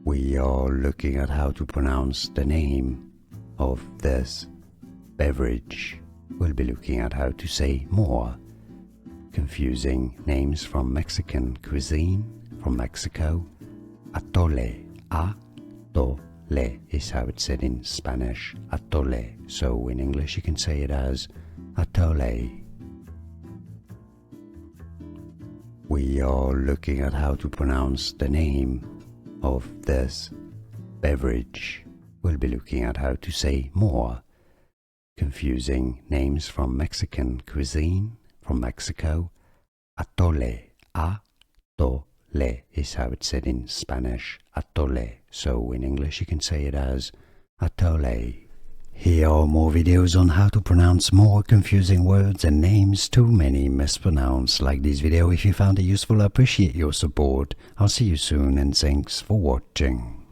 We are looking at how to pronounce the name of this beverage. We'll be looking at how to say more confusing names from Mexican cuisine, from Mexico. Atole, atole is how it's said in Spanish, atole. So in English you can say it as atole. We are looking at how to pronounce the name of this beverage. We'll be looking at how to say more confusing names from Mexican cuisine, from Mexico. Atole, atole is how it's said in Spanish, atole. So in English you can say it as atole. Here are more videos on how to pronounce more confusing words and names too many mispronounced. Like this video if you found it useful. I appreciate your support. I'll see you soon and thanks for watching.